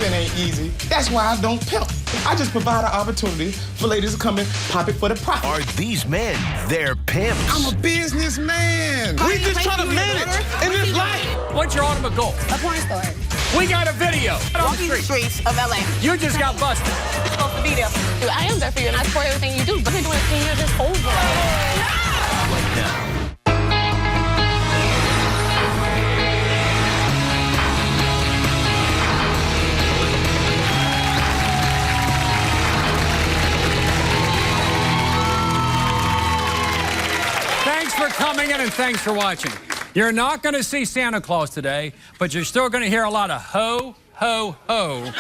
Pimping ain't easy. That's why I don't pimp. I just provide an opportunity for ladies to come and pop it for the profit. Are these men their pimps? I'm a businessman. We just trying to manage in this life. What's your ultimate goal? A porn star. We got a video. Walking the streets of LA. You just got busted. You're supposed to be there. Dude, I am there for you, and I support everything you do. But you're doing it 10 years, it's over. Right now. Thanks for coming in and thanks for watching. You're not going to see Santa Claus today, but you're still going to hear a lot of ho, ho, ho.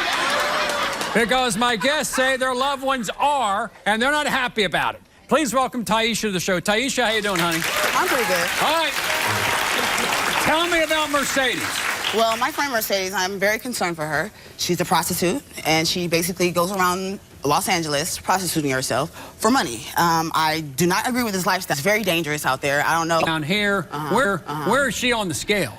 Because my guests say their loved ones are, and they're not happy about it. Please welcome Taisha to the show. Taisha, how you doing, honey? I'm pretty good. All right. Tell me about Mercedes. Well, my friend Mercedes, I'm very concerned for her. She's a prostitute, and she basically goes around Los Angeles prostituting herself for money. I do not agree with this lifestyle. It's very dangerous out there. I don't know. Down here, where is she on the scale?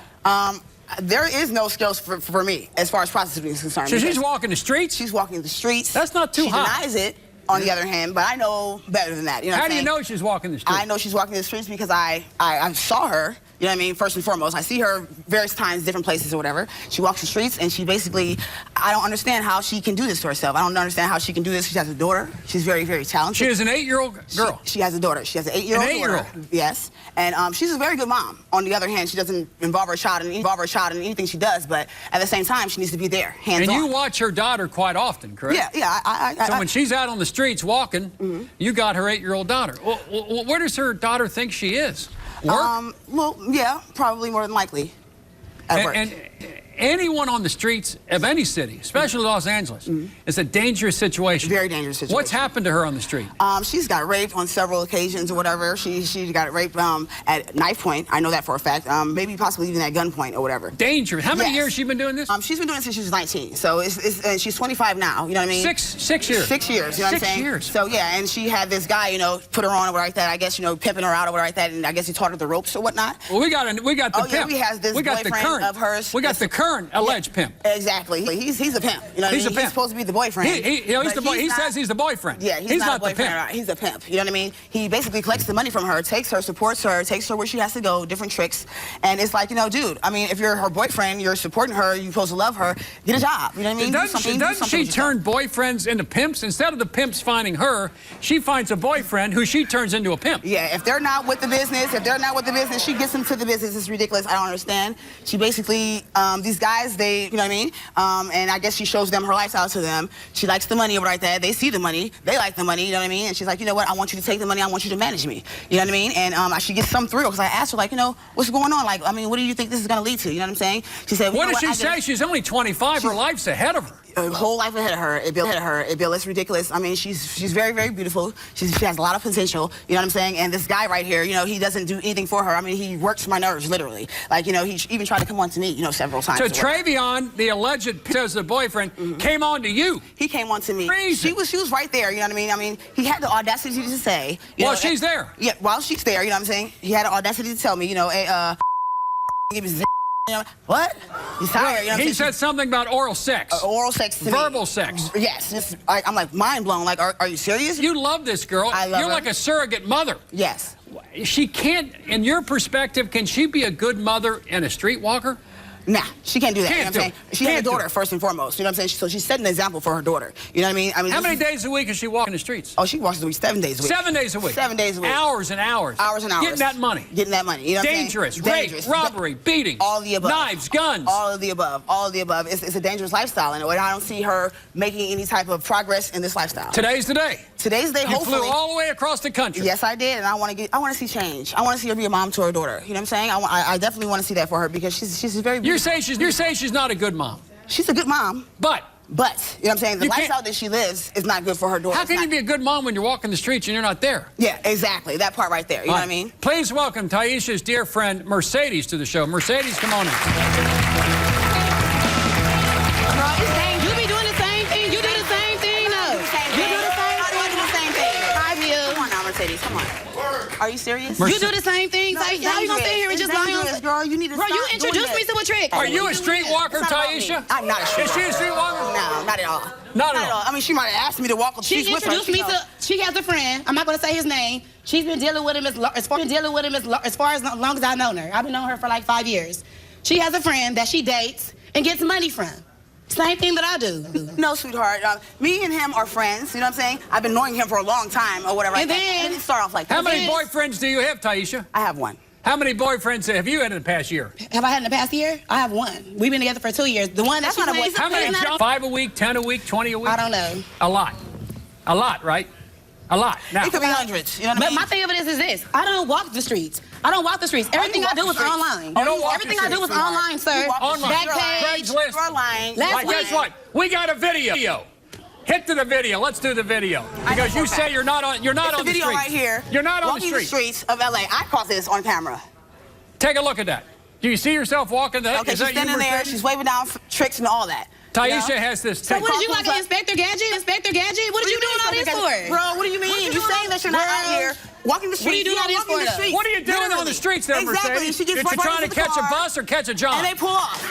There is no scales for me as far as prostituting is concerned. So she's walking the streets? She's walking the streets. That's not too high. She denies it, on the other hand, but I know better than that. You know How do you know she's walking the streets? I know she's walking the streets because I saw her. You know what I mean? First and foremost, I see her various times, different places or whatever. She walks the streets, and she basically, I don't understand how she can do this to herself. I don't understand how she can do this. She has a daughter. She's very, very talented. She is an 8-year-old girl. She has a daughter. She has an 8-year-old daughter. Yes. And she's a very good mom. On the other hand, she doesn't involve her child in anything she does, but at the same time, she needs to be there, hands-on. And you watch her daughter quite often, correct? Yeah. So when she's out on the streets walking, you got her 8-year-old daughter. Well, where does her daughter think she is? Work? Well, yeah, probably more than likely at work. And anyone on the streets of any city, especially Los Angeles, is a dangerous situation. Very dangerous situation. What's happened to her on the street? She's got raped on several occasions or whatever. She got raped at knife point. I know that for a fact. Maybe possibly even at gunpoint or whatever. Dangerous. How many years has she been doing this? She's been doing it since she was 19. So and she's 25 now. You know what I mean? Six years. 6 years. You know what I'm saying? 6 years. So yeah, and she had this guy, put her on or whatever like that. I guess pimping her out or whatever like that, and I guess he taught her the ropes or whatnot. Well, we got the pimp. Yeah, we have this boyfriend of hers. We got the current alleged pimp. Exactly. He's a pimp. You know what I mean? He's a pimp. He's supposed to be the boyfriend. He says he's the boyfriend. Yeah, he's not the boyfriend. He's a pimp. You know what I mean? He basically collects the money from her, takes her, supports her, takes her where she has to go, different tricks. And it's like, dude, I mean, if you're her boyfriend, you're supporting her, you're supposed to love her, get a job. You know what I mean? Doesn't she turn boyfriends into pimps? Instead of the pimps finding her, she finds a boyfriend who she turns into a pimp. Yeah, if they're not with the business, she gets them to the business. It's ridiculous. I don't understand. She basically, these guys, you know what I mean? And I guess she shows them her lifestyle to them. She likes the money over like that. They see the money. They like the money, you know what I mean? And she's like, you know what? I want you to take the money. I want you to manage me. You know what I mean? And she gets some thrill because I asked her, like, what's going on? Like, I mean, what do you think this is going to lead to? You know what I'm saying? She said, what does she say? She's only 25. Her life's ahead of her. Her whole life ahead of her. Bill, it's ridiculous. I mean, she's very, very beautiful. She has a lot of potential. You know what I'm saying? And this guy right here, he doesn't do anything for her. I mean, he works my nerves, literally. Like, he even tried to come on to me, several times. So Travion, the alleged boyfriend, came on to you. He came on to me. Crazy. She was right there. You know what I mean? I mean, he had the audacity to say. She's there. Yeah, while she's there, you know what I'm saying? He had the audacity to tell me, hey, give me what? He's tired. He said something about oral sex. Oral sex to Verbal me. sex. Yes. I'm like mind blown. Like, are you serious? You love this girl. I love her. You're like a surrogate mother. Yes. She can't, in your perspective, can she be a good mother and a streetwalker? Nah, she can't do that. You know what I'm saying? She has a daughter, first and foremost. You know what I'm saying? So she's setting an example for her daughter. You know what I mean? How many days a week is she walking the streets? Oh, she walks the week 7 days a week. 7 days a week? 7 days a week. Hours and hours. Hours and hours. Getting that money. Getting that money. You know what I'm saying? Dangerous. Dangerous. Rape, robbery, beating. All of the above. Knives, guns. All of the above. All of the above. It's a dangerous lifestyle, and I don't see her making any type of progress in this lifestyle. Today's the day. Today's the day, hopefully. You flew all the way across the country. Yes, I did, and I want to see change. I want to see her be a mom to her daughter. You know what I'm saying? I definitely want to see that for her because she's very beautiful. You say she's not a good mom. She's a good mom. But, you know what I'm saying? The lifestyle that she lives is not good for her daughter. How can you be a good mom when you're walking the streets and you're not there? Yeah, exactly. That part right there. You know what I mean? Please welcome Taisha's dear friend, Mercedes, to the show. Mercedes, come on in. You be doing the same thing. You do the same thing, though. You do the same thing. I do the same thing. I will. Come on now, Mercedes. Come on. Are you serious? You do the same thing. How you gonna sit here and just lie on? Girl, you need to Bro, you introduced me to a trick. Are you a streetwalker, Taisha? I'm not a streetwalker. Is she a streetwalker? No. at all. Not at all. I mean, she might have asked me to walk the streets She with her. introduced me to. She has a friend. I'm not gonna say his name. She's been dealing with him as long as I've known her. I've been knowing her for like 5 years. She has a friend that she dates and gets money from. Same thing that I do. No, sweetheart. Me and him are friends. You know what I'm saying? I've been knowing him for a long time or whatever. And like then- it didn't start off like that. How many boyfriends do you have, Taisha? I have one. How many boyfriends have you had in the past year? Have I had in the past year? I have one. We've been together for 2 years. The one that That's not a boyfriend. How many? 5 a week, 10 a week, 20 a week? I don't know. A lot. A lot, right? A lot. Now, It could be hundreds. You know what I But mean? my thing of it is this. I don't walk the streets. I don't walk the streets. Everything I walk do the is streets? online. You don't walk Everything the I do is streets. online, sir. You walk the Online. streets. Backpage. Craigslist. You're lying. Last Like, week- guess what? We got a video. Hit to the video. Let's do the video. I know Because for you a say fact. you're not on. You're not It's on the the video streets. right here. You're not on the walking streets. streets of LA. I caught this on camera. Take a look at that. Do you see yourself walking that? Okay, Is she's that you, standing there. Mercedes? She's waving down tricks and all that. Taisha You know? has this. So what did you Car like, pulls up. Inspector Gadget? Inspector Gadget? What did you doing all this for? Bro, what do you mean? You're saying that you're not out Girl. here walking the streets. What are you doing all this walking for, the though? streets. What are you doing on the Literally. streets there, Exactly. Mercedes? She gets If you're right trying to into the catch a car, bus or catch a job? And they pull off.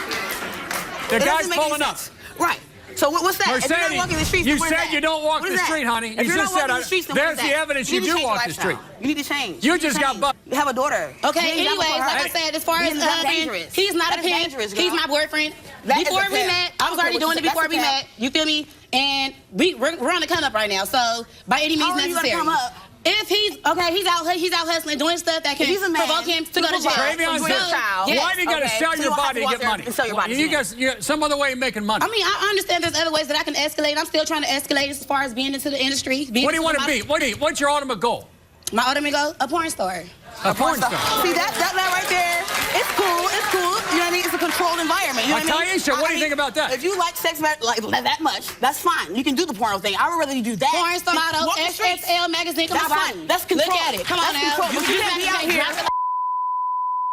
The It guy's doesn't make any pulling up. sense. Right. So what's that? If you're not Mercedes, walking the streets, you then what is said that? you don't walk What the is that? street, honey. If You you're just not said, walking the streets, then what there's is the that? evidence You you need to do change walk your the street. lifestyle. You need to change. You need to just got change. bu- You have a daughter. Okay, You ain't got anyways, her. like I said, as far as That's dangerous. he's not That a is pimp. dangerous, girl. He's my boyfriend. That is Before a we pimp. met, I was already doing it That's before a we pimp. met. You feel me? And we're on the come up right now. So by any means How are you gonna necessary. come up? If he's he's out hustling, doing stuff that can If he's a man, provoke him to go to jail. Trayvion's So, your your child. Yes. Why do you got to Okay, sell so your you don't have body to to go get out there money? and sell your body to You him. guys, some other way of making money. I mean, I understand there's other ways that I can escalate. I'm still trying to escalate as far as being into the industry. What do you want to be? What's your ultimate goal? My ultimate goal? A porn star. A porn star. See that right there? It's cool. It's cool. You know what I mean? It's a controlled environment. You know what I mean? Taisha, what do you think about that? If you like sex like that much, that's fine. You can do the porno thing. I would rather you do that. Porn star model, Walk the streets. XXL magazine. Come That's on, fine. That's control. Look at it. Come on That's now. control. But you can't be out here.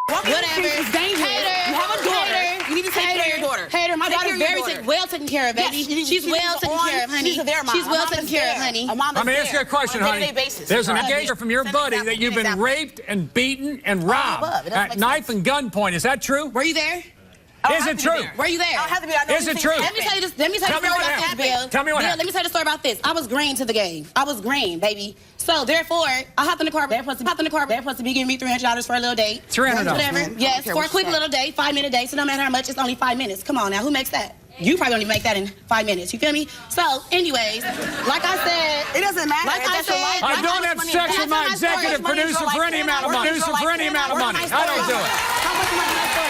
Walking the Whatever. streets is dangerous. You have a daughter. Hater. You need to take care of your daughter. Hater. My Take daughter's care of your very daughter. well taken care of, baby. Yes, She's well taken care of, honey. She's their mom. She's well taken care of, honey. Let me ask you a question, honey. There's an engagement from your buddy that you've been raped and beaten and robbed above. It doesn't at make knife sense. and gunpoint. Is that true? Were you there? Is it true? Were you there? I don't have to be. I know Is it these true? things Let me tell you happen. this. Let me tell you Tell the me story what about this, happened. Bill. Tell me what Bill, happened. let me tell you the story about this. I was green to the game. I was green, baby. So therefore, I hopped in the car. They're supposed to be giving me $300 for a little date. $300. Whatever. I don't Yes, care for what a quick you say. little date, 5-minute date. So no matter how much, it's only 5 minutes. Come on now, who makes that? You probably don't even make that in 5 minutes. You feel me? So, anyways, like I said, It doesn't matter. Like I That's your said, life. I Like don't how have much sex money- with my That's my story. executive Money is producer your for life. any amount of Money money. is your For life. any amount of money. Money is I your don't do life. it. How much money is that?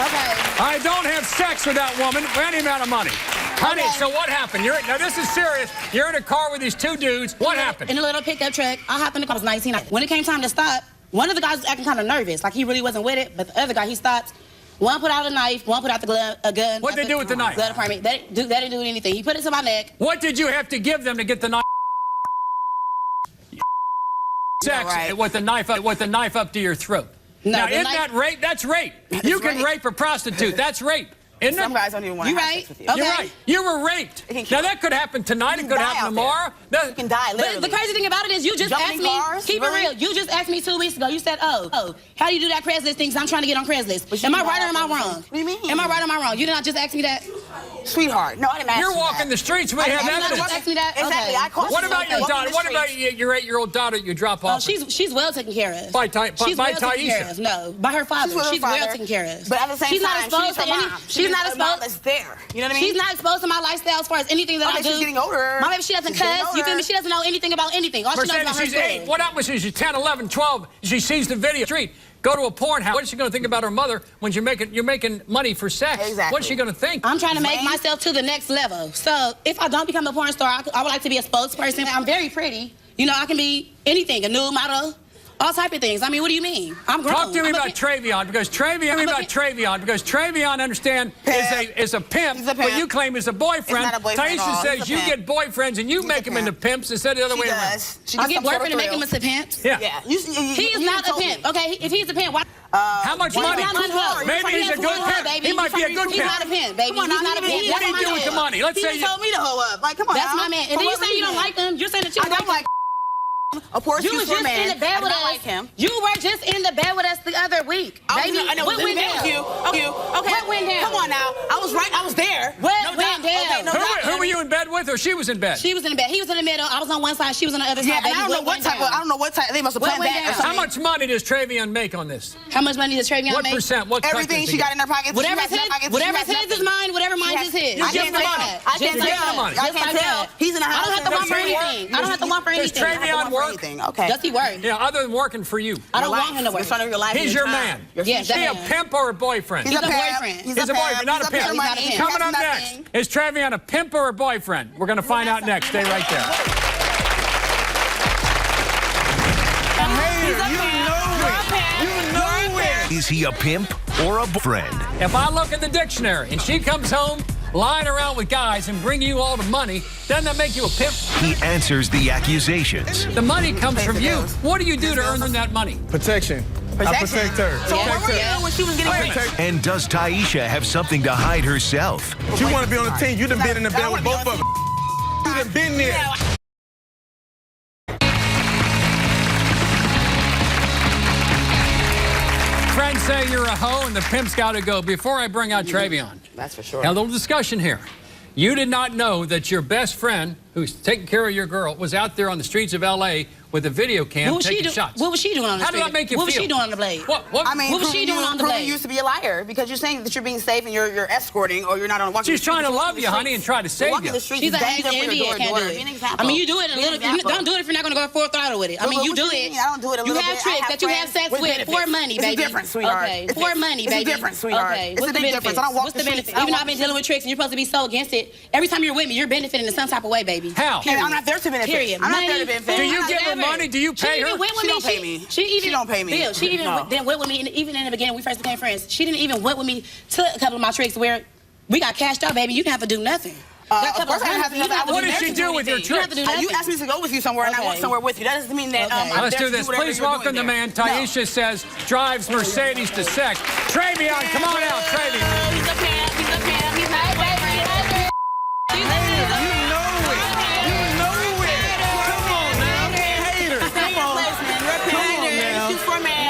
okay. I don't have sex with that woman for any amount of money. Honey, Okay. so what happened? Now this is serious. You're in a car with these two dudes. What happened? In a little pickup truck, I hopped in the car. I was 19. When it came time to stop, one of the guys was acting kind of nervous, like he really wasn't with it. But the other guy, he stopped. One put out a knife, one put out a gun. What'd they do with the knife? Glove department. They didn't do anything. He put it to my neck. What did you have to give them to get the knife? Sex right. with the knife up to your throat. No, now, the isn't knife- that rape? That's rape. You can rape. rape a prostitute. That's rape. Isn't Some it? guys don't even want to You have right. sex with you. Okay. You're right. You were raped. It can kill Now that could happen tonight. It You could can die happen out there. tomorrow. You can die, But literally. the crazy thing about it is you just Jumping asked in me, cars? keep Really? it real, you just asked me 2 weeks ago, you said, oh, how do you do that Craigslist thing? 'Cause I'm trying to get on Craigslist. But you Am I can right or am I buy wrong? What do you mean? Am I right or am I wrong? You did not just ask me that? Sweetheart, no, I didn't ask You're you walking the that. streets. We I have did not evidence. just ask me that? Exactly. Okay. I caught What you about your walking daughter? the What about streets. your 8-year-old daughter you drop Oh, off? she's well taken care of. By She's by well taken care Taisha. of. No, by her father. She's with her She's well father, taken care of. But at the same she's time, not exposed she's her to any. mom. She's not a mom exposed. that's there. You know what I mean? She's not exposed to my lifestyle as far as anything that Okay, I do. she's getting older. My baby, she doesn't She's getting cuss. You feel me? older. She doesn't know anything about anything. All she knows Mercedes, about her she's school. 8. What happens when she's 10, 11, 12? She sees the video street. Go to a porn house. What is she going to think about her mother when you're making money for sex? Exactly. What's she going to think? I'm trying to make Lame. myself to the next level. So if I don't become a porn star, I would like to be a spokesperson. I'm very pretty. You know, I can be anything, a nude model, all type of things. I mean, what do you mean? I'm grown. Talk to me I'm a about pimp. Travion because Travion, understand, is a pimp. He's a But pimp. you claim is a boyfriend. He's not a boyfriend at Taisha all. says He's a you pimp. get boyfriends and you He's make a them into pimp. pimps instead of the other She way around. does. She I gets get some sort of boyfriend to make thrill. him into pimps. Yeah. Yeah. He is not a told me. pimp. Okay, if he's a pimp, why? How much He's money? not a hoe. Maybe he's a good pimp. Baby. He might be a good He's pimp. not a pimp, baby. Come on, He's now, not a he pimp. even- What do you That's do my with the man. money? Let's He say even you... told me to hoe up. Like, come on That's now. my man. For And then you what say you don't reason? like them. You're saying that you I don't like a poor You excuse was for a just man. in the bed I do with not us. like him. You were just in the bed with us the other week, I baby. know What went down? Okay. What went down? Come on now. I was right. I was there. What No went doubt. down? with her? She was in bed. She was in the bed. He was in the middle. I was on one side. She was on the other Yeah, side. and I don't know what type of. I don't know what type. They must have planned that. Or How something. much money does Travion make on this? How much money does Travion What make? percent? What cut Everything does she he got get? in her pockets. Whatever's his is mine. Whatever mine is his. You give him the money. I can't You give him the money. I can't tell. He's in the house. I don't have to want for anything. I don't have to want for Does anything. Travion work? Okay. Does he work? Yeah, other than working for you. I don't want him to work. He's your man. Yes, Is he a that man. pimp or a boyfriend? He's a boyfriend. He's a boyfriend, not a pimp. He's not a pimp. Coming up Nothing. next, is Travion a pimp or a boyfriend? We're going to find out next. Stay right there. Is he a pimp or a friend? If I look at the dictionary and she comes home lying around with guys and bring you all the money, doesn't that make you a pimp? He answers the accusations. The money comes Pays from the you. bills. What do you do to earn that money? Protection. I protect her. So Yeah. where were you when she was getting paid? And does Taisha have something to hide herself? You want to be on the team. You done been in the bed with both of them. You done been there. Friends say you're a hoe and the pimp's got to go. Before I bring out Travion, That's for sure. now, a little discussion here. You did not know that your best friend, who's taking care of your girl, was out there on the streets of L.A. with a video cam taking shots. What was she doing on the How did street? that make you What feel? was she doing on the blade? What? I mean, What was she doing on the proving blade? you used to be a liar because you're saying that you're being safe and you're escorting or you're not on walking. She's trying to love you, honey, and try to save walking you. the streets She's is an dangerous for envy your and can't do daughter. it. Be an example. I mean, you do it a Be an little. example. Don't do it if you're not going to go full throttle with it. I mean, But you what do you it. mean? I don't do it a You little have bit. tricks I that you have friends sex with benefits. for money, baby. It's different, sweetheart. Okay, It's for money, baby. It's different, sweetheart. Okay, It's what's a the big benefits? difference. I don't walk What's the the streets. benefits? Even though I've been dealing with tricks and you're supposed to be so against it, every time you're with me, you're benefiting in some type of way, baby. How? And I'm not there to benefit. Period. I'm not there to Money, benefit. Do you food, give her whatever. money? Do you pay She her? even went with She me. don't pay me. She even She don't pay me. Bill, she even No. then went with me, and even in the beginning, when we first became friends, she didn't even went with me to a couple of my tricks where we got cashed out, baby. You didn't have to do nothing. Of course I have to do that. What did she do with your You don't have to do nothing. You asked me to go with you somewhere, and I Okay. went somewhere with you. That doesn't mean that Okay. I'm Let's there do to this. whatever Please you're welcome the doing man there. Taisha says drives Mercedes to sex. Travion, come on out, Travion. He's a pimp. He's a pimp. He's not a boyfriend. You know it. You know it. Come on now. Hater. Come on.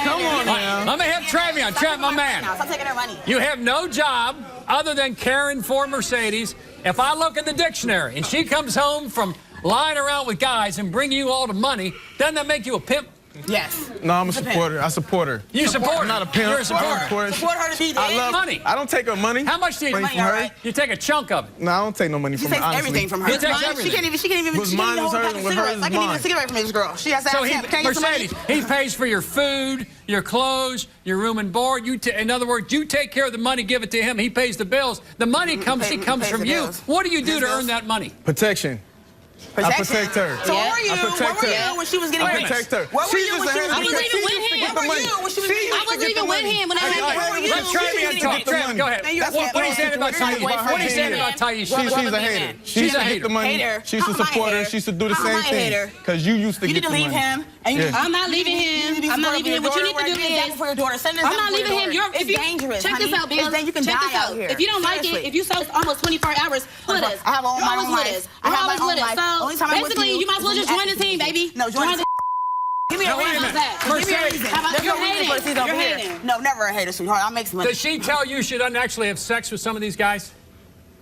Come on now. Let me have Travion. Trav, my man. Stop taking her money. You have no job other than caring for Mercedes. If I look in the dictionary and she comes home from lying around with guys and bring you all the money, doesn't that make you a pimp? Yes. No, I'm a supporter. I support her. You support her. I'm not a pimp. You're a supporter. Support her to be there. I love Money. I don't take her money. How much do you Money take from her? Alright. You take a chunk of it. No, I don't take no money She from her, takes honestly. everything from her. He takes She everything. can't even. What's She mine can't is even hold hers back and a what cigarette. hers is I can't even mine. get a cigarette from this girl. She has to So have he, him. Can I get some money? Mercedes, he pays for your food, your clothes, your room and board. In other words, you take care of the money, give it to him. He pays the bills. The money comes pays from the you. bills. What do you do His to bills. earn that money? Protection. I protect her. So where were you? I protect Where were her. you when she was getting I paid? protect her. Where were you when she was I wasn't even with him. Where were you when she was getting I wasn't even with him when that happened. Where were you? Let Travion talk. Trav, go ahead. That's What are you saying about You're not Taisha? boyfriend. What are you saying about Taisha? She's a hater. She She's used a to hater. get the money. Hater. She used to How am I a support her. hater? She used to do the How am same I a hater? thing. Because you used to You get need to the leave money. him. And you Yeah. I'm not leaving him. I'm not leaving him. What you need to do is. For your daughter. Send an I'm not example for leaving your him. daughter. It's dangerous. Check this honey. out, Bill. It's dangerous. You can Check die this out. out here. If you don't like it, Seriously. if you sold almost 24 hours with us, I have all you're my always own with life. us. I You're have my always own with us. life. So Only time I'm with basically, you might as well just join the team, baby. No, join the. Give me a Now, wait a reason. minute. Give me a Mercedes. reason. How about There's you're no reason hating? for us to You're over here. hating. No, never a hater, sweetheart. I'll make some money. Does she tell you she doesn't actually have sex with some of these guys?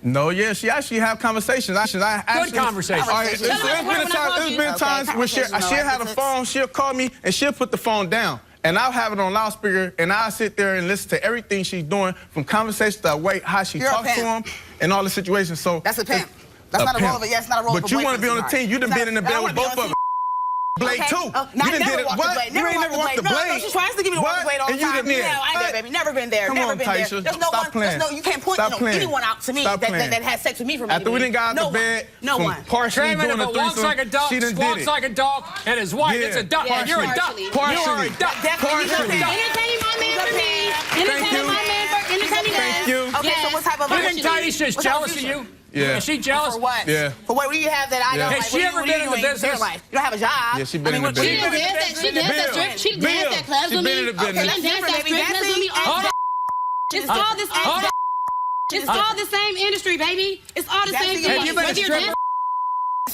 No, yeah, she actually have conversations. Good conversations. All right, Conversations. there's been times where she'll have a phone, she'll call me, and she'll put the phone down. And I'll have it on loudspeaker, and I'll sit there and listen to everything she's doing, from conversations to how she You're a talks to pimp. him, and all the situations. So That's a pimp. That's not a role of it. Yeah, it's not a role of a But you want to be on the boyfriend, team. You done sweetheart. been in the I bed wanna with be both on of them. the Blade Okay. too. Oh, no, You I done never did it. walked the What? blade. You ain't never walked the No, blade. she tries to give me the walk the What? blade all the And you time. didn't there. Yeah, I What? there, baby. Never been there. Come Never on, been there. Taisha. There's no Stop one. playing. You can't point Stop playing. anyone out to me Stop playing. that had sex with me from After we done got out the No bed, one. No from one. partially Travion, doing if a it walks like a threesome, duck, she done squawks did like it. a dog, and his wife, Yeah. it's a duck. Yeah, You're a duck. partially. You are a Partially. duck. Definitely. Partially. Entertaining my man for me. Entertaining my man for entertaining Thank us. you. Okay, so what type of Do you think relationship? Taisha is What type of jealous of future? you? Yeah. Is she jealous? For what? Yeah. For what do you have that I don't? Yeah. Like, Has what she do ever you- been what in do the you do business? your life? You don't have a job. Yeah, she been in the She business. dance at strip. She dance at clubs She with been in me. the business. She dance at strip clubs with me. Hold on. It's all this. Hold on. It's all the same industry, baby. It's all the same Have thing. you been a Whether you're stripper? dancing-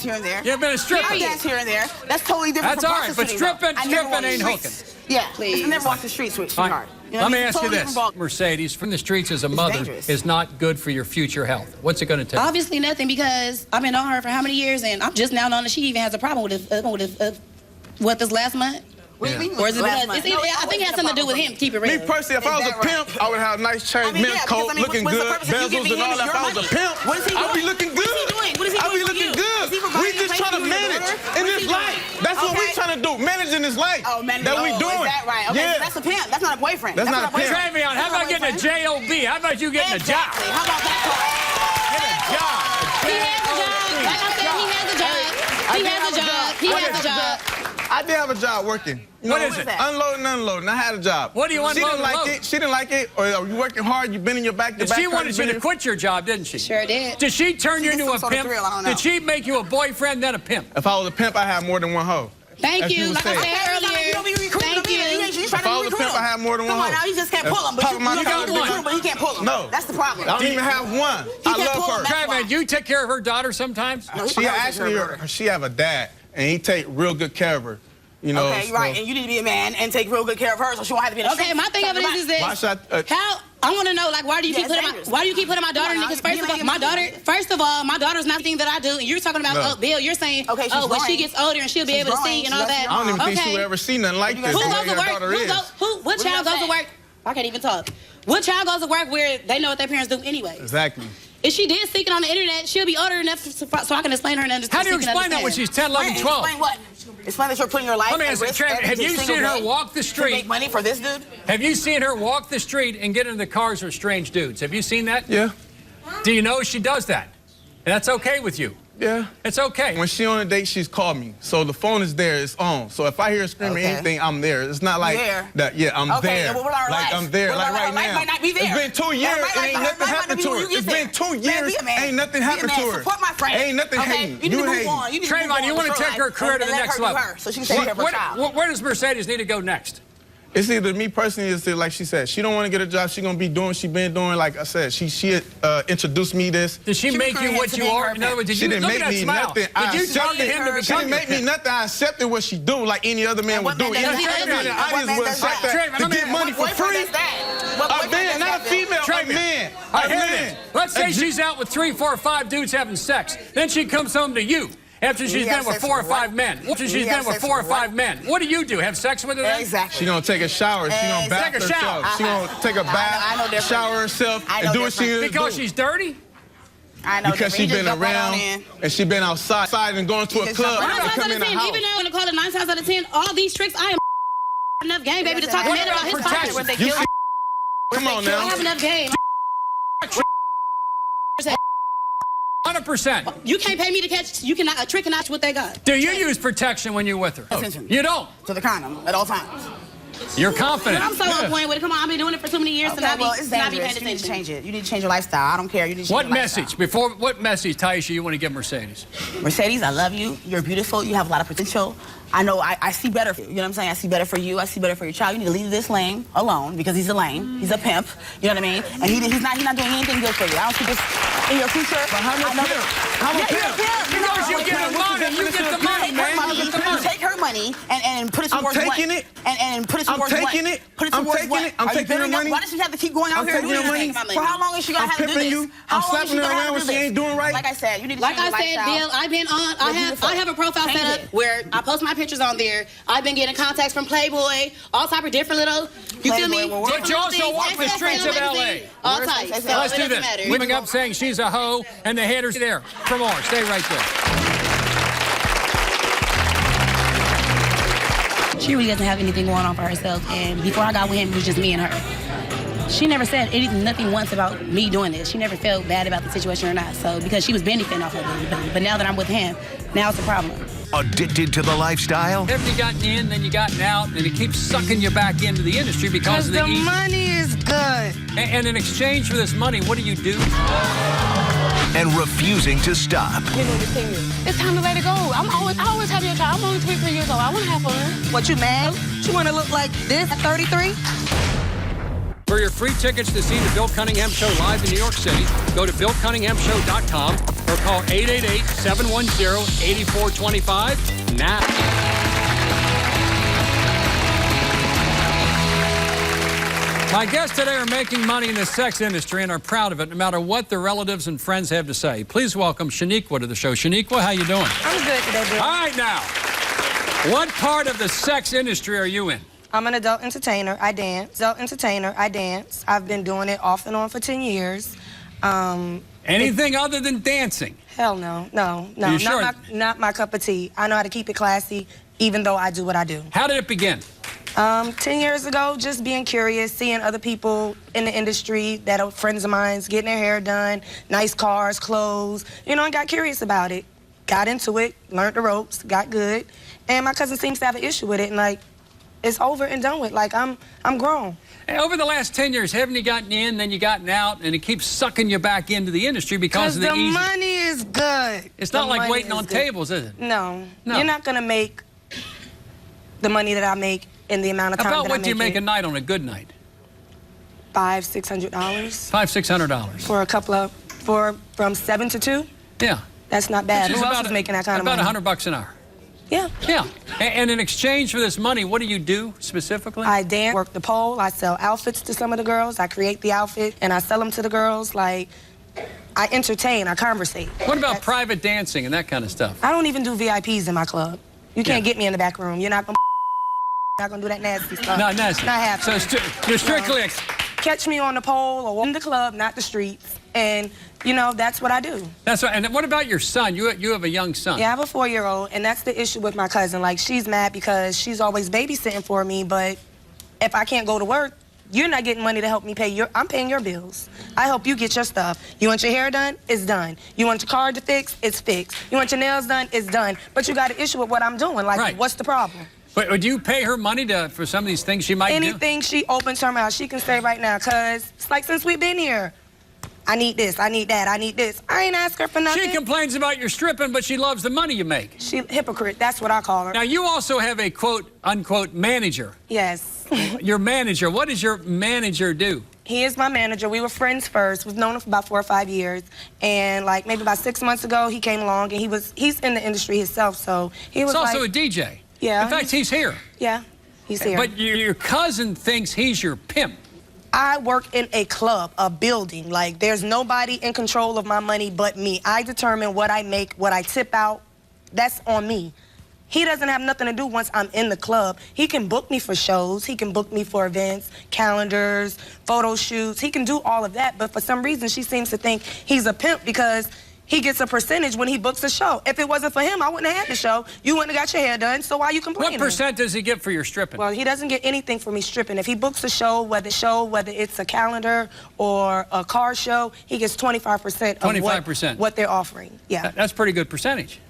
Here and there. You've been a stripper. I dance here and there. That's totally different That's from all right, but prostituting, though. stripping I never walk ain't the hooking. streets. Yeah, Please. I never walk the streets with Fine. sweetheart. You know, Let me ask you totally this. different ball. Mercedes, from the streets as a mother dangerous. is not good for your future health. What's it going to take? Obviously nothing, because I've been on her for how many years, and I'm just now knowing that she even has a problem with this last month. What do you mean? Or is it last because month? I think it has something to do with him. Keep it real. Me personally, if I was a pimp, I would have a nice chain, mint coat, looking what's the good, purpose of you bezels giving and all him that. If your I was a money? pimp, What is he I'd be doing? looking good. What is he doing? What is he I'd be doing for looking you? good. Is he providing We just place trying to for your manage daughter? in What is this he life. doing? That's what we Okay. trying to do, managing this life Oh, man. that we doing. Is that right? Okay, so that's a pimp. That's not a boyfriend. That's not a pimp. Travion, how about getting a J.O.B.? How about you getting a job? Exactly. How about that part? Get a job. He has a job. Like I said, he has a job. He has a job. He has a job. I did have a job working. You What know, is it? Unloading, unloading. I had a job. What do you She unload didn't and like load? it. She didn't like it. Or you working hard. You bending your back. Your back She hurt, wanted you to quit your job, didn't she? Sure did. Did she turn you She into a gets some sort of pimp? thrill, I don't know. Did she make you a boyfriend, then a pimp? If I was a pimp, I had more than one hoe. Thank As you. you Like I said. said earlier. Thank you. If I was a pimp, I had more than one Come on hoe. now, you just can't pull him. But Pop you my got collar, one, nigga. but he can't pull him. No. That's the problem. I don't even have one. I can't love pull her. him. That's why. Travion, you take care of her daughter sometimes? No, he She probably takes actually, care of her. she have a dad, and he take real good care of her. You know. Okay, right. And you need to be a man and take real good care of her, so she won't have to be in the Okay, my thing of it is Why this. should I? How I want to know, like, why do you Yeah, keep it's putting dangerous. why do you keep putting my daughter in it? Because first of all, my daughter's not the thing that I do. And you're talking about, No. oh, Bill, you're saying, Okay, she's oh, when she growing. gets older and she'll be She's able to growing, sing and so all that's that. I don't even think Okay. she will ever see nothing like this. Who the goes way to your work? daughter is. What child you goes to say? work? I can't even talk. What child goes to work where they know what their parents do anyway? Exactly. If she did seek it on the internet, she'll be older enough so I can explain her and understand. How do you explain that when she's 10, 11, 12? Explain what? Explain that you're putting your life Let me at ask you, risk Travion, every have you single seen her day walk the to street? make money for this dude? Have you seen her walk the street and get into the cars with strange dudes? Have you seen that? Yeah. Do you know she does that? And that's okay with you? Yeah. It's okay. When she on a date, she's called me. So the phone is there, it's on. So if I hear her screaming Okay. anything, I'm there. It's not like There? that. Yeah, I'm Okay, there. and what about her like life? I'm there, What like about right her life now. might not be there. It's been 2 years, Her life and ain't might nothing not happened be to when her. you get It's there. been 2 Man, years, be a man. ain't nothing Be a happened man. to her. Support my friend. Ain't nothing Okay? hating. You need to move hating. on. You need to move Trayvon, on you with want to your take her life career to and the let next her do level. her, so she can take care of her child. Where does Mercedes need to go next? It's either me personally, it's like she said, she don't want to get a job. She gonna be doing what she been doing. Like I said, she introduced me this. Did she make you what you are? In other words, did She you didn't look make at that me smile? nothing. Did you talk to him to She become didn't make me nothing. I accepted what she do, like any other man would what do. man Any does that? other man in the What audience man would does accept that? that Trayvon, to let me- get money for What boyfriend free. does that? What A boyfriend man, does not a that? female, a Trayvon. man. All A right, here it man. is. Let's say she's out with 3, 4, 5 dudes having sex. Then she comes home to you after she's You been have with sex 4 or with what? 5 men. After You she's have been with sex 4 or with what? 5 men. What do you do? Have sex with her then? Exactly. She gonna take a shower. She gonna bath Take a shower. herself. She gonna take a I know bath, different. shower herself, I know and do what she different. needs to Because do. she's dirty? I know Because different. she He just been jumped right on around in. and she been outside and going to He a just club jumped right and on. 9 times come out in of the 10, house. even though I'm gonna call it 9 times out of 10, all these tricks, I am enough game, baby, to talk to What men about his about pockets. protection? You see, come on I now. have enough game. 100%. You can't pay me to catch. You cannot a trick and not what they got. Do you use protection when you're with her? Attention. You don't. To the condom at all times. You're confident. I'm so on point with it. Come on, I've been doing it for too many years to Okay, not well, it's be paying dangerous. You need to attention. change it. You need to change your lifestyle. I don't care. You need to change What your lifestyle. message? What message, Taisha, you want to give Mercedes? Mercedes, I love you. You're beautiful. You have a lot of potential. I know I see better for you. You know what I'm saying? I see better for you. I see better for your child. You need to leave this lane alone because he's a lame. He's a pimp. You know what I mean? And he's not doing anything good for you. I don't see this in your future. But how much pimp? How much Yeah, pimp? yeah, You know you get the money. You get the money, man. You get the money. Take her money and put it towards I'm what? taking it. And put it I'm towards what? taking it. Put it I'm towards taking what? it. I'm Are you taking your bitter enough? money. Why does she have to keep going out I'm here and taking your doing money. this? For how long is she gonna I'm have to do pimping this? you. How I'm long is she slapping her gonna have around to when do she this? ain't doing right. Like I said, you need to Like change I your said, lifestyle. Bill, I've been on. I have a profile Change set up it. where I post my pictures on there. I've been getting contacts from Playboy, all type of different little. You feel me? Playboy, well, But you also walk the streets of L.A. All Where's types. that? So Let's it do doesn't this. matter. Coming up saying she's a hoe and the haters there. For more, stay right there. She really doesn't have anything going on for herself, and before I got with him, it was just me and her. She never said anything, nothing once about me doing this. She never felt bad about the situation or not. So because she was benefiting off of it, but now that I'm with him, now it's a problem. Addicted to the lifestyle? After you gotten in, then you gotten out, and it keeps sucking you back into the industry because of the easy. money is good. And in exchange for this money, what do? And refusing to stop. It's time to let it go. I always have your child. I'm only 23 years old. I want to have fun. What, you mad? You want to look like this at 33? For your free tickets to see the Bill Cunningham Show live in New York City, go to BillCunninghamShow.com or call 888-710-8425 now. My guests today are making money in the sex industry and are proud of it, no matter what their relatives and friends have to say. Please welcome Shaniqua to the show. Shaniqua, how you doing? I'm good today, Bill. All right, now, what part of the sex industry are you in? I'm an adult entertainer. I dance. Adult entertainer. I dance. I've been doing it off and on for 10 years. Anything other than dancing? Hell no. No. You sure? Not my cup of tea. I know how to keep it classy, even though I do what I do. How did it begin? 10 years ago, just being curious, seeing other people in the industry that are friends of mine, getting their hair done, nice cars, clothes, you know, and got curious about it. Got into it, learned the ropes, got good, and my cousin seems to have an issue with it, and like, it's over and done with. Like, I'm grown. Hey, over the last 10 years, haven't you gotten in, then you gotten out, and it keeps sucking you back into the industry because of the easy... money is good. It's not like waiting on tables, is it? No. You're not gonna make the money that I make in the amount of time that I make. About what do you make a night on a good night? $500–600. $500–600. For a couple of, from 7 to 2? Yeah. That's not bad. Who else is making that kind of money? About $100 an hour. Yeah. Yeah. And in exchange for this money, what do you do specifically? I dance, work the pole, I sell outfits to some of the girls, I create the outfit, and I sell them to the girls. Like, I entertain, I conversate. What about private dancing and that kind of stuff? I don't even do VIPs in my club. You can't get me in the back room. You're not gonna do that nasty stuff. Not nasty. Not happening. So you're strictly... Catch me on the pole or in the club, not the streets. And, you know, that's what I do. That's right. And what about your son? You have a young son. Yeah, I have a 4-year-old, and that's the issue with my cousin. Like, she's mad because she's always babysitting for me, but if I can't go to work, you're not getting money to help me pay your... I'm paying your bills. I help you get your stuff. You want your hair done? It's done. You want your car to fix? It's fixed. You want your nails done? It's done. But you got an issue with what I'm doing. Like, what's the problem? But would you pay her money for some of these things she might do? Anything she opens her mouth, she can say right now, because it's like since we've been here, I need this, I need that, I need this. I ain't ask her for nothing. She complains about your stripping, but she loves the money you make. She hypocrite, that's what I call her. Now, you also have a quote-unquote manager. Yes. Your manager, what does your manager do? He is my manager. We were friends first. We've known him for about 4 or 5 years. And like maybe about 6 months ago, he came along and he's in the industry himself, so he was also a DJ. Yeah. In fact, he's here. Yeah, he's here. But your cousin thinks he's your pimp. I work in a club, a building. Like, there's nobody in control of my money but me. I determine what I make, what I tip out. That's on me. He doesn't have nothing to do once I'm in the club. He can book me for shows. He can book me for events, calendars, photo shoots. He can do all of that. But for some reason, she seems to think he's a pimp because he gets a percentage when he books a show. If it wasn't for him, I wouldn't have had the show. You wouldn't have got your hair done, so why are you complaining? What percent does he get for your stripping? Well, he doesn't get anything for me stripping. If he books a show, whether it's a calendar or a car show, he gets 25% of what they're offering. Yeah. That's a pretty good percentage.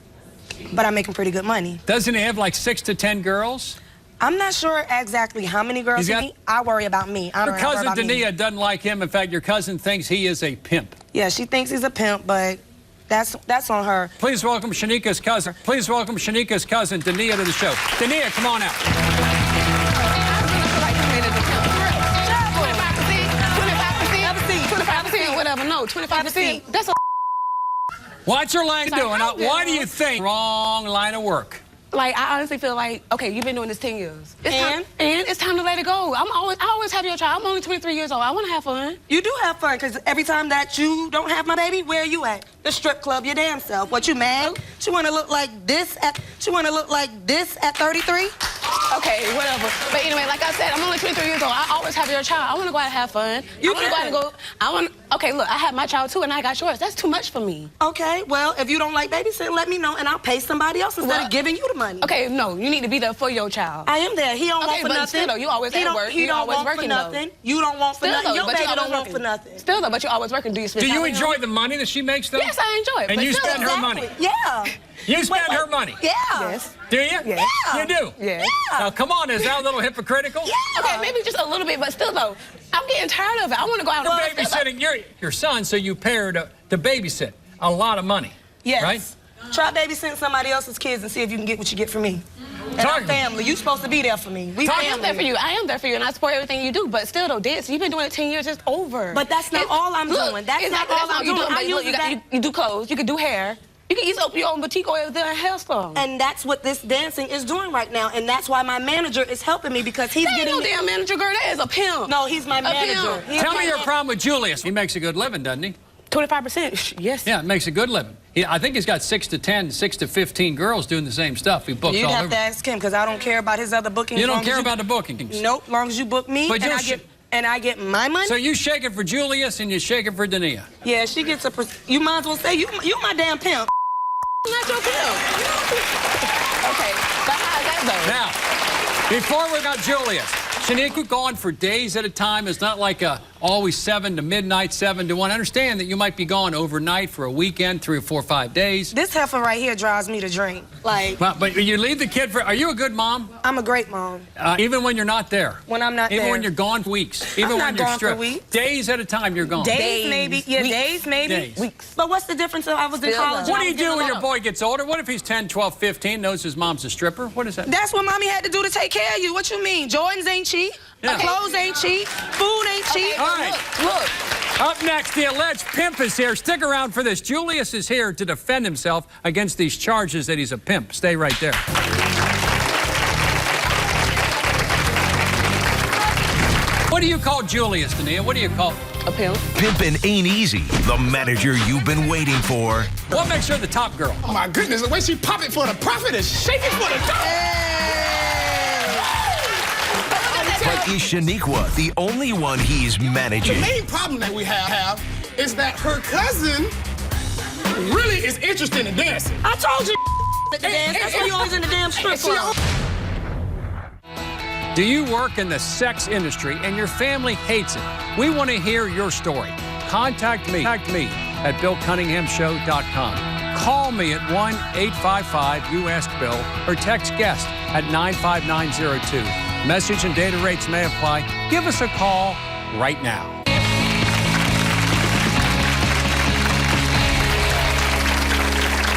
But I'm making pretty good money. Doesn't he have like 6 to 10 girls? I'm not sure exactly how many girls he needs. I worry about me. Your cousin Dania doesn't like him. In fact, your cousin thinks he is a pimp. Yeah, she thinks he's a pimp, but that's on her. Please welcome Shaniqua's cousin. Please welcome Shaniqua's cousin, Dania, to the show. Dania, come on out. 25%, whatever. No, 25%. That's a... What's your line doing? Why do you think wrong line of work? Like, I honestly feel like, okay, you've been doing this 10 years. And it's time to let it go. I always have your child. I'm only 23 years old. I want to have fun. You do have fun, because every time that you don't have my baby, where are you at? The strip club, your damn self. What, you mad? She want to look like this at 33? Okay, whatever. But anyway, like I said, I'm only 23 years old. I always have your child. I want to go out and have fun. Okay, look, I have my child too, and I got yours. That's too much for me. Okay, well, if you don't like babysitting, let me know, and I'll pay somebody else instead of giving you the money. Okay, no, you need to be there for your child. I am there. He don't want for nothing. Still, though, you always at work. He don't want for nothing. You don't want for nothing. Your baby don't want for nothing. Still, though, but you're always working. Do you spend time? Do you enjoy the money that she makes, though? Yes, I enjoy it. And you spend her money? Yeah. You spend her money? Yeah. Yes. Do you? Yeah. You do? Yeah. Now, come on, is that a little hypocritical? Yeah. Okay, maybe just a little bit, but still, though, I'm getting tired of it. I want to go out and babysitting your son, so you pay her to babysit. A lot of money. Yes. Right? Try babysitting somebody else's kids and see if you can get what you get from me. And our family. You supposed to be there for me. I am there for you. I am there for you, and I support everything you do. But still, though, dance, you've been doing it 10 years. It's over. But that's not all I'm doing. That's not all I'm doing. You do clothes. You can do hair. You can easily open your own boutique over there in hair salon. And that's what this dancing is doing right now. And that's why my manager is helping me because he's That getting... ain't no damn manager, girl. That is a pimp. No, he's my manager. Tell me your problem with Julius. He makes a good living, doesn't he? 25%, yes. Yeah, makes a good living. I think he's got 6 to 10, 6 to 15 girls doing the same stuff. He books You'd all have over. to ask him because I don't care about his other bookings. You don't care about the bookings? Nope, long as you book me But and I get my money. So you shake it for Julius and you shake it for Dania. Yeah, she gets a... You might as well say, you my damn pimp. I'm not your pimp. Okay, but how's that though? Now, before we got Julius, Shaniqua going for days at a time. It's not like always 7 to midnight, 7 to 1. I understand that you might be gone overnight for a weekend, 3 or 4 or 5 days. This heifer right here drives me to drink. Like... But you leave the kid for... Are you a good mom? I'm a great mom. Even when you're not there? When I'm not there. Even when you're gone for weeks? Even I'm when not you're gone for stripped? weeks. Days at a time you're gone? Days maybe. Yeah, weeks. days maybe. Days. Weeks. But what's the difference if I was in Still college? though. What do you do when your boy gets older? What if he's 10, 12, 15, knows his mom's a stripper? What is that? That's what mommy had to do to take care of you. What you mean? Jordans ain't cheap. Yeah. Clothes ain't cheap. Food ain't cheap. All right. Look. Up next, the alleged pimp is here. Stick around for this. Julius is here to defend himself against these charges that he's a pimp. Stay right there. What do you call Julius, Dania? What do you call A pimp. Pimpin' ain't easy. The manager you've been waiting for. What makes her the top girl? Oh my goodness, the way she pop it for the profit is shaking for the top. But is Shaniqua the only one he's The managing? main problem that we have is that her cousin really is interested in dancing. I told you at the dance. That's why you always in the damn strip club. Do you work in the sex industry and your family hates it? We want to hear your story. Contact me at BillCunninghamShow.com. Call me at 1-855-US-BILL or text guest at 95902. Message and data rates may apply. Give us a call right now.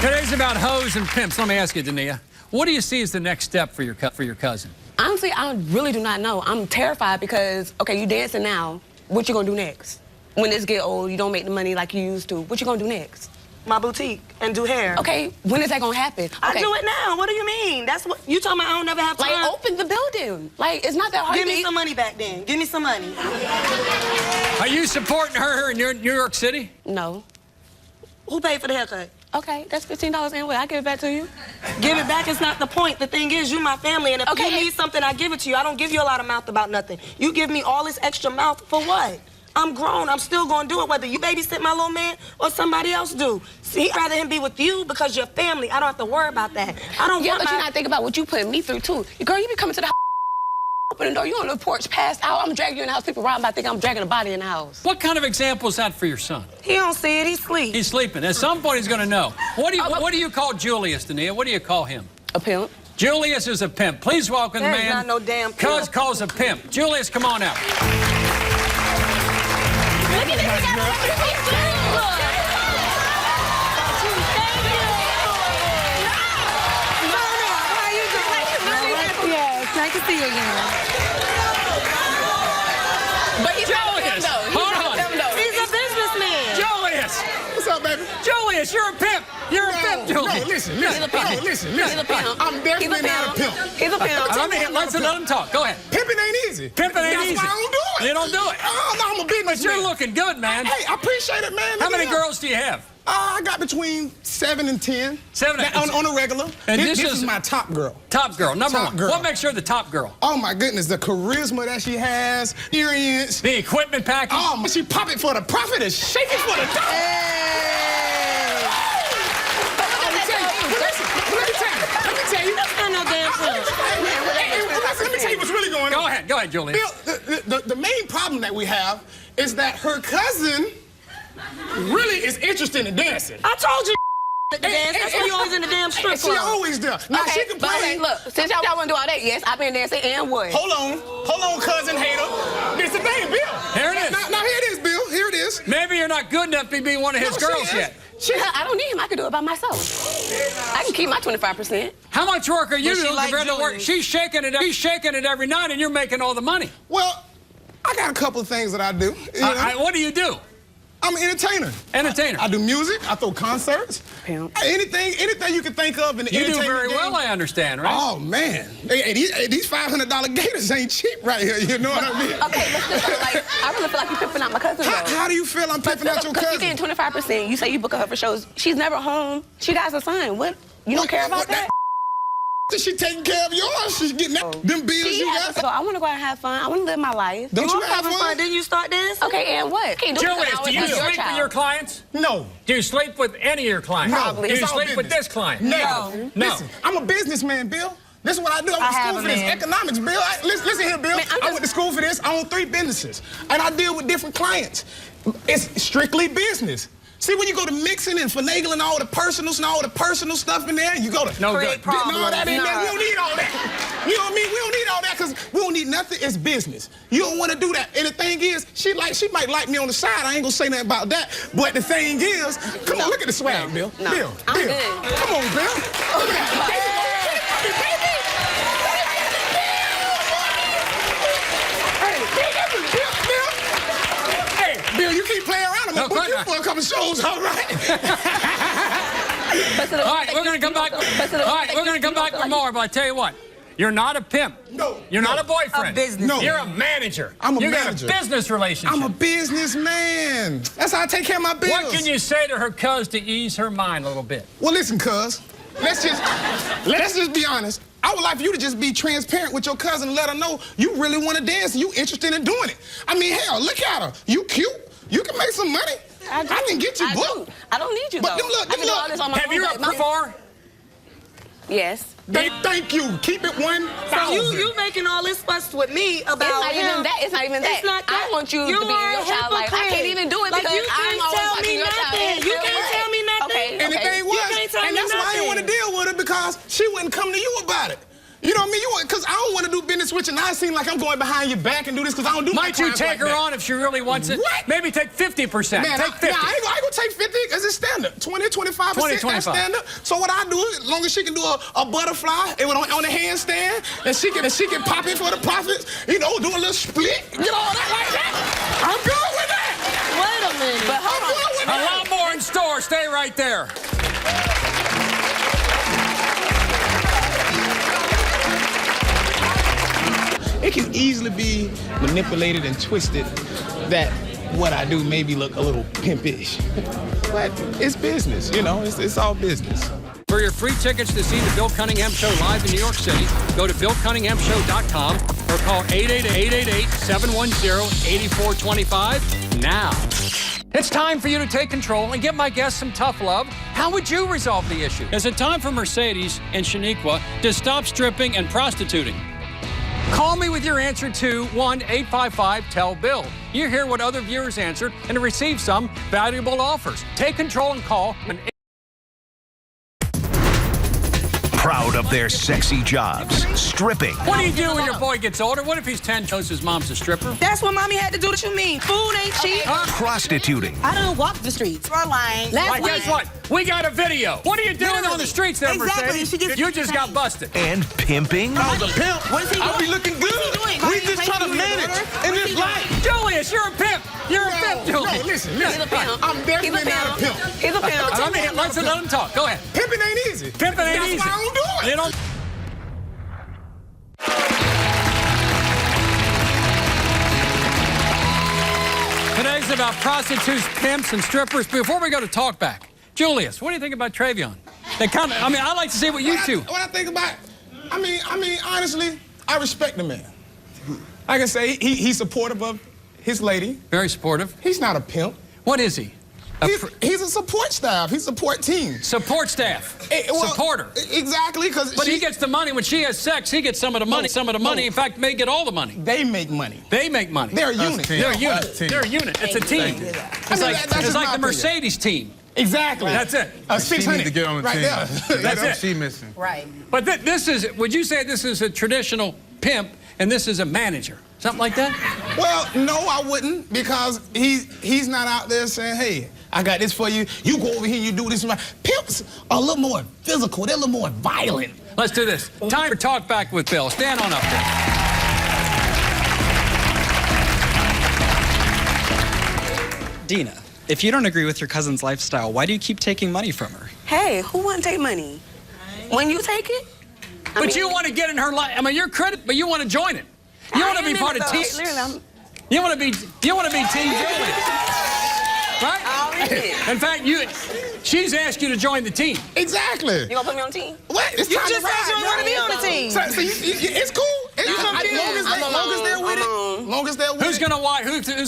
Today's about hoes and pimps. Let me ask you, Dania, what do you see as the next step for your cousin? Honestly, I really do not know. I'm terrified because, okay, you dancing now. What you gonna do next? When this get old, you don't make the money like you used to. What you gonna do next? My boutique and do hair. Okay, when is that gonna happen? Okay. I do it now. What do you mean? That's what you talking about. I don't never have time. Like, open the building. Like, it's not that hard. Give me some money back then. Give me some money. Are you supporting her in New York City? No. Who paid for the haircut? Okay, that's $15 anyway. I give it back to you. Give it back is not the point. The thing is, you my family, and if Okay. you need something, I give it to you. I don't give you a lot of mouth about nothing. You give me all this extra mouth for what? I'm grown. I'm still gonna do it, whether you babysit my little man or somebody else do. See, I'd rather him be with you because you're family. I don't have to worry about that. I don't Yeah, want but my... you're not thinking about what you putting me through, too. Girl, you be coming to the house, open the door, you on the porch, passed out. I'm dragging you in the house. People robbing by thinking I'm dragging a body in the house. What kind of example is that for your son? He don't see it. He sleep. He's sleeping. At some point, he's going to know. What do you call Julius, Dania? What do you call him? A pimp. Julius is a pimp. Please welcome the That is man. not no damn pimp. Cuz calls a pimp. Julius, come on out. Look at this. He got everything too. How you doing? Yes, nice to see you again. But he's not a pimp, Julius, though. hold He's not on. a pimp, though. He's a businessman. Julius! What's up, baby? Julius, you're a pimp. You're a pimp, Julius. No, listen. He's a pimp. No, listen. He's a pimp. I'm definitely not a pimp. He's a pimp. Let him talk. Go ahead. Pimping ain't easy. Pimping ain't easy. That's why I don't do it. You don't do it. Oh, no, I'm a businessman. But you're looking good, man. Hey, I appreciate it, man. How Look many at that. girls do you have? I got between 7 and 10. 7 and 10. On a regular. And this this is is- my top girl. Top girl, number Top one. girl. What makes her the top girl? Oh my goodness, the charisma that she has, experience. The equipment package? Oh, she pop it for the profit and shake it for the top. Let me tell you. That's not no damn pimp. Let me tell you what's really going on. Go ahead, Julius. Bill, the main problem that we have is that her cousin really is interested in dancing. I told you at the dance. That's why you always in the damn strip She club. always does. Now Okay, she can but play. okay, look, since y'all want to do all that, yes, I've been dancing and what? Hold on, cousin hater. This the thing, Bill. Here it is. Now here it is, Bill. Here it is. Maybe you're not good enough to be one of his No, she girls is. yet. I don't need him. I can do it by myself. I can keep my 25%. How much work are you But she doing like compared to work? Julius. She's shaking it every night, and you're making all the money. Well, I got a couple of things that I do. You know? What do you do? I'm an entertainer. Entertainer. I do music. I throw concerts. Pimp. Anything you can think of in the You do entertainment very game. well, I understand, right? Oh, man. Hey, these $500 gators ain't cheap right here. You know what I mean? Okay, let's just like, I really feel like you're pimping out my cousin, though. How do you feel I'm pimping out your Because cousin? you're getting 25%. You say you book her for shows. She's never home. She got a son. What? You don't care about that? She taking care of yours. She's getting them bills She you has got. So I want to go out and have fun. I want to live my life. Don't you have fun? Didn't you start this? Okay, and what? Can't do Julius, do you your sleep with child. your clients? No. Do you sleep with any of your clients? No. Probably. Do you It's all sleep with business. this client? No. No. Listen, I'm a businessman, Bill. This is what I do. I went to have school a for this. man. Economics, Bill. Listen here, Bill. Man, I went to school for this. I own 3 businesses. And I deal with different clients. It's strictly business. See, when you go to mixing and finagling all the personals and all the personal stuff in there, you go to No create good. getting all that in there. We don't need all that. You know what I mean? We don't need all that because we don't need nothing. It's business. You don't want to do that. And the thing is, she might like me on the side. I ain't gonna say nothing about that. But the thing is, come on, look at the swag, Bill. No. Bill. I'm Bill. good. Come on, Bill. Look at that. Bill, you keep playing around. I'm gonna book you for a couple shows, all right? All right, we're going to come back. All right, we're going to come back with more, but I tell you what. You're not a pimp. No. You're not a boyfriend. A business. No. You're a manager. I'm a you manager. got a business relationship. I'm a businessman. That's how I take care of my bills. What can you say to her cuz to ease her mind a little bit? Well, listen, cuz. Let's just be honest. I would like for you to just be transparent with your cousin and let her know you really want to dance and you interested in doing it. I mean, hell, look at her. You cute. You can make some money. I can get you booked. I don't need you, But though. them look, I can do all this on my Have own, you but ever my- before? Yes. Thank you. Keep it 1,000. You making all this fuss with me about It's not him. even that. It's not even that. It's not that. I want you You to be in are your a child life. I hypocrite. can't even do it Like, because you I'm can't always tell watching me your child. nothing. You can't tell me nothing. Okay. And the thing was, can't tell and me that's why I didn't want to nothing. deal with her because she wouldn't come to you about it. You know what I mean? Because I don't want to do business with you, and I seem like I'm going behind your back and do this because I don't do my Might you crimes take like her that. on if she really wants it? What? Maybe take 50%. Man, Take 50. I ain't gonna take 50 because it's standard. 20, 25%, 20, that's 25. standard. So what I do, as long as she can do a butterfly on a handstand, and she can pop it for the profits, you know, do a little split, get all that like that. I'm good with that. Wait a minute. But I'm hold on. good with A that. lot more in store. Stay right there. It can easily be manipulated and twisted that what I do maybe look a little pimpish. But it's business, you know, it's all business. For your free tickets to see the Bill Cunningham Show live in New York City, go to BillCunninghamShow.com or call 888-888-710-8425 now. It's time for you to take control and give my guests some tough love. How would you resolve the issue? Is it time for Mercedes and Shaniqua to stop stripping and prostituting? Call me with your answer to 1-855-TELL-BILL. You hear what other viewers answered and receive some valuable offers. Take control and call Proud of their sexy jobs, stripping, What do you do when your boy gets older? What if he's 10, knows his mom's a stripper? That's what mommy had to do. What you mean? Food ain't cheap. prostituting, I don't walk the streets. You're lying. Like, guess what? We got a video. What are you doing on the streets there, Exactly. Mercedes? She gets You just got paid. busted. and pimping. I was a pimp. What is he I be doing? looking What is good. he doing? We Are you just trying to paying you manage to in order? this life. Julius, you're a pimp. You're a pimp, No, Julius. listen. He's a pimp. I'm definitely He's a not a pimp. pimp. He's a pimp. Let him talk. Go ahead. Pimping ain't easy. Pimping ain't That's easy. why I don't do it. You don't. Today's about prostitutes, pimps, and strippers. Before we go to talkback, Julius, what do you think about Travion? They kind of. I mean, I like to see what you two. What I think about, I mean, honestly, I respect the man. Like I say, he's supportive of his lady. Very supportive. He's not a pimp. What is he? He's a support staff. He's a support team. Support staff. Supporter. Exactly, because But he gets the money. When she has sex, he gets some of the money. Some of the money. In fact, may get all the money. They make money. They make money. They're a unit. They're a unit. Us team. They're a unit. It's a team. It's like, that's it's just like my the opinion. Mercedes team. Exactly. That's it. A She 600 need to get on the right team. there. That's What it. she missing? Right. But this is, would you say this is a traditional pimp and this is a manager? Something like that? Well, no, I wouldn't, because he's not out there saying, hey, I got this for you. You go over here, you do this. Pimps are a little more physical. They're a little more violent. Let's do this. Time for talk back with Bill. Stand on up there. Dina, If you don't agree with your cousin's lifestyle, why do you keep taking money from her? Hey, who wouldn't take money? When you take it? But you want to get in her life. I mean, you're credit, but you want to join it. You want to be part of team. You want to be Team Julius, right? In fact, she's asked you to join the team. Exactly. You gonna put me on the team? What? It's You time just to said you ride, don't want to be on the team. So it's cool. Long as they're with it. Long as they're with Who's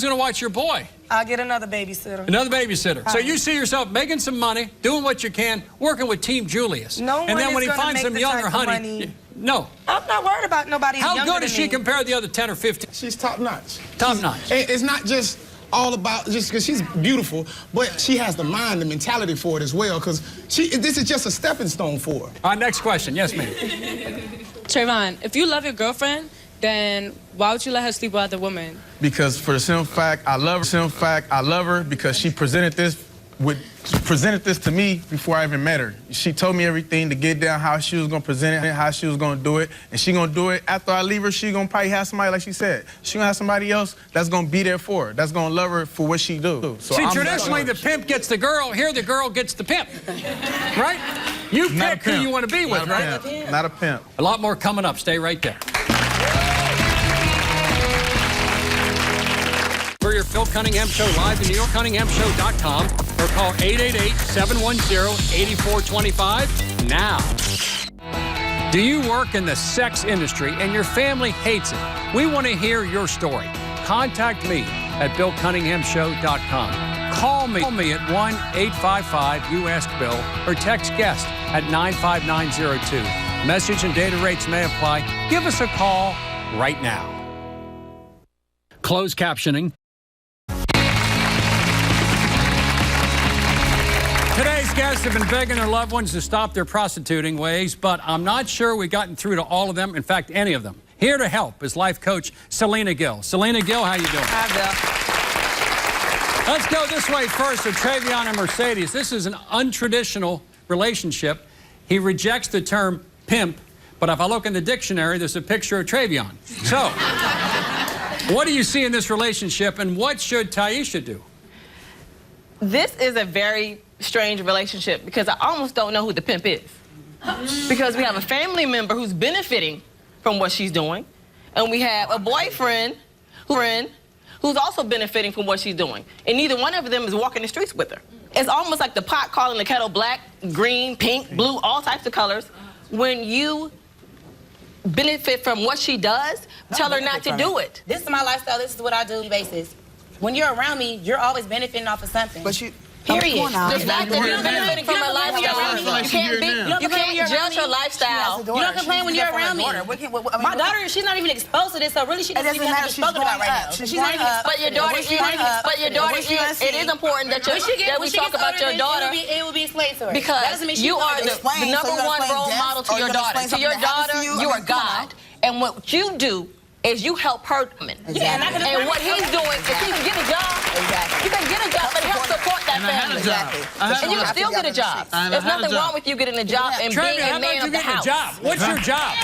gonna watch your boy? I'll get another babysitter. Another babysitter. So you see yourself making some money, doing what you can, working with Team Julius. No and then one when is he gonna finds make some the younger type of honey, money. no. I'm not worried about nobody How younger good is than she me. compared to the other 10 or 15? She's top notch. Top notch. It's not just all about just because she's beautiful, but she has the mind, the mentality for it as well. Because this is just a stepping stone for her. All right, next question. Yes, ma'am. Trayvon, if you love your girlfriend, then why would you let her sleep with other women? Because for the simple fact, I love her. Simple fact, I love her because she presented this to me before I even met her. She told me everything to get down, how she was gonna present it, how she was gonna do it, and she gonna do it. After I leave her, she gonna probably have somebody, like she said, she gonna have somebody else that's gonna be there for her, that's gonna love her for what she do. So See, traditionally the pimp gets the girl. Here, the girl gets the pimp. Right? You pick who you want to be with, right? Not a pimp. A lot more coming up. Stay right there. For your Phil Cunningham Show live at NewYorkCunninghamShow.com or call 888-710-8425 now. Do you work in the sex industry and your family hates it? We want to hear your story. Contact me at BillCunninghamShow.com. Call me at 1-855-YOU-ASK-BILL or text guest at 95902. Message and data rates may apply. Give us a call right now. Closed captioning. Today's guests have been begging their loved ones to stop their prostituting ways, but I'm not sure we've gotten through to all of them, in fact, any of them. Here to help is life coach Selena Gill. Selena Gill, how you doing? Hi, Bill. Let's go this way first with Travion and Mercedes. This is an untraditional relationship. He rejects the term pimp, but if I look in the dictionary, there's a picture of Travion. So, what do you see in this relationship, and what should Taisha do? This is a very strange relationship because I almost don't know who the pimp is. Because we have a family member who's benefiting from what she's doing, and we have a boyfriend who's also benefiting from what she's doing. And neither one of them is walking the streets with her. It's almost like the pot calling the kettle black, green, pink, blue, all types of colors. When you benefit from what she does, tell her not to do it. This is my lifestyle. This is what I do on a basis. When you're around me, you're always benefiting off of something. But you... Period. The fact that you're benefiting from her lifestyle, you can't judge her lifestyle. You don't complain when you're around me. My daughter, she's not even exposed to this, so really she doesn't even have to be spoken about right now. She's not even. But your daughter is. It is important that we talk about your daughter. It will be explained to her. Because you are the #1 role model to your daughter. To your daughter, you are God, and what you do is you help her. Yeah, and what he's doing, if he can get a job, you can get a job and help support that family. And you can still get a job. There's nothing wrong with you getting a job and being a man of the house. What's your job?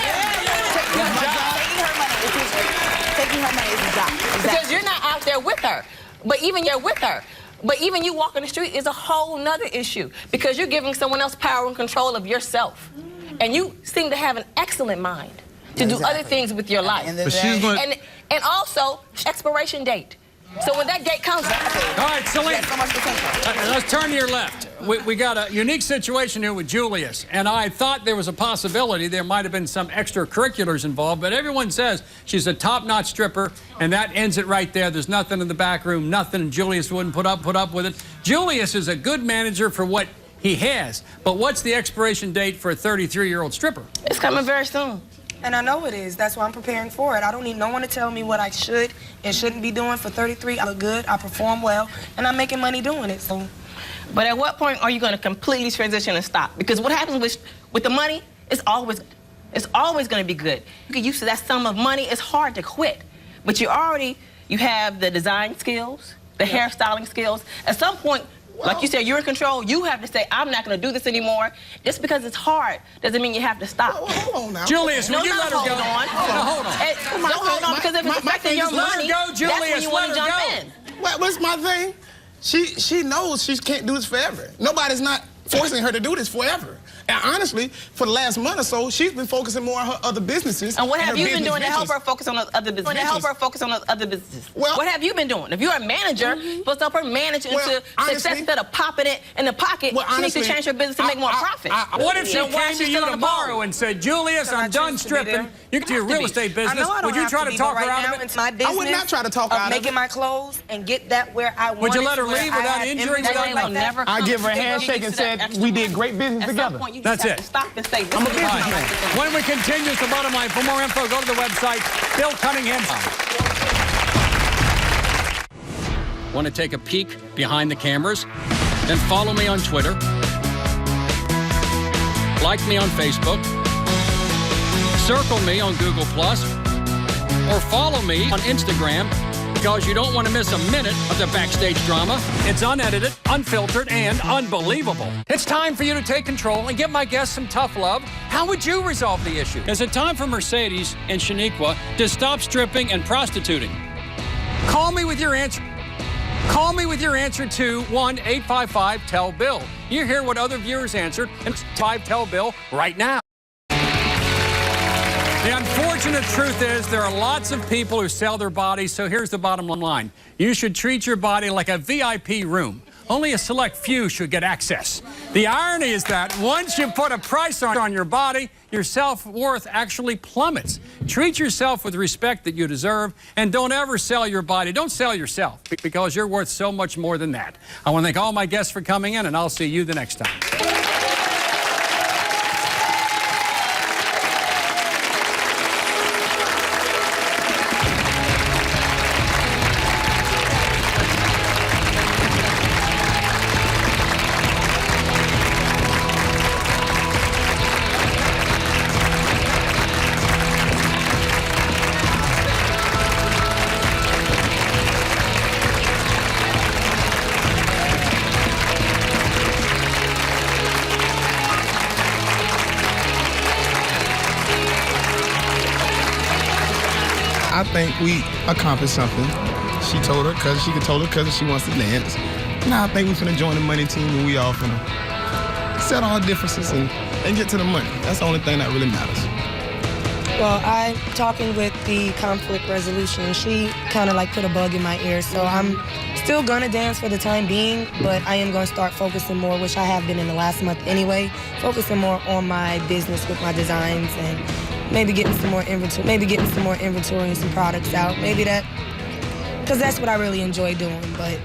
Taking her money is a job. Because you're not out there with her. But even you're with her. But even you walking the street is a whole nother issue. Because you're giving someone else power and control of yourself. And you seem to have an excellent mind to do other things with your life. And also, expiration date. So when that date comes... All right, Selena, let's turn to your left. We got a unique situation here with Julius, and I thought there was a possibility there might have been some extracurriculars involved, but everyone says she's a top-notch stripper, and that ends it right there. There's nothing in the back room, nothing, and Julius wouldn't put up with it. Julius is a good manager for what he has, but what's the expiration date for a 33-year-old stripper? It's coming very soon. And I know it is. That's why I'm preparing for it. I don't need no one to tell me what I should and shouldn't be doing. For 33, I look good, I perform well, and I'm making money doing it. So, but at what point are you going to completely transition and stop? Because what happens with the money, it's always going to be good. You get used to that sum of money. It's hard to quit. But you have the design skills, the hairstyling skills. At some point, like you said, you're in control. You have to say, I'm not going to do this anymore. Just because it's hard doesn't mean you have to stop. Hold on now. Julius, will you let her go? Hold on. Don't hold on, because if it's affecting your money, that's when you want to jump in. What's my thing? She knows she can't do this forever. Nobody's not forcing her to do this forever. And honestly, for the last month or so, she's been focusing more on her other businesses. And what have her you been business doing to help ventures. her focus on the other businesses? Well, what have you been doing? If you're a manager, you're supposed to help her manage into success instead of popping it in the pocket. She needs to change her business to make more profit. What if she came to you tomorrow and said, Julius, I'm done stripping. You get to your real estate business. Would you try to talk her out of it? It's my business. I would not try to talk her out of it. Making my clothes and get that where I want. Would you let her leave without injury? I give her a handshake and said we did great business together. That's it. Stop and say, I'm a businessman. When we continue, it's the bottom line. For more info, go to the website, Bill Cunningham. Want to take a peek behind the cameras? Then follow me on Twitter. Like me on Facebook. Circle me on Google+. Or follow me on Instagram, because you don't want to miss a minute of the backstage drama. It's unedited, unfiltered, and unbelievable. It's time for you to take control and give my guests some tough love. How would you resolve the issue? Is it time for Mercedes and Shaniqua to stop stripping and prostituting? Call me with your answer. Call me with your answer to 1-855-TELL-BILL. You hear what other viewers answered, and 5-TELL-BILL right now. The unfortunate truth is there are lots of people who sell their bodies, so here's the bottom line. You should treat your body like a VIP room. Only a select few should get access. The irony is that once you put a price on your body, your self-worth actually plummets. Treat yourself with respect that you deserve, and don't ever sell your body. Don't sell yourself, because you're worth so much more than that. I want to thank all my guests for coming in, and I'll see you the next time. I think we accomplished something. She told her cousin, she told her cousin she wants to dance. Now I think we finna join the money team and we all finna settle our differences and get to the money. That's the only thing that really matters. Well, I'm talking with the conflict resolution. She kind of like put a bug in my ear, so I'm still gonna dance for the time being, but I am gonna start focusing more, which I have been in the last month anyway, focusing more on my business with my designs and maybe getting some more inventory and some products out. Maybe that, because that's what I really enjoy doing. But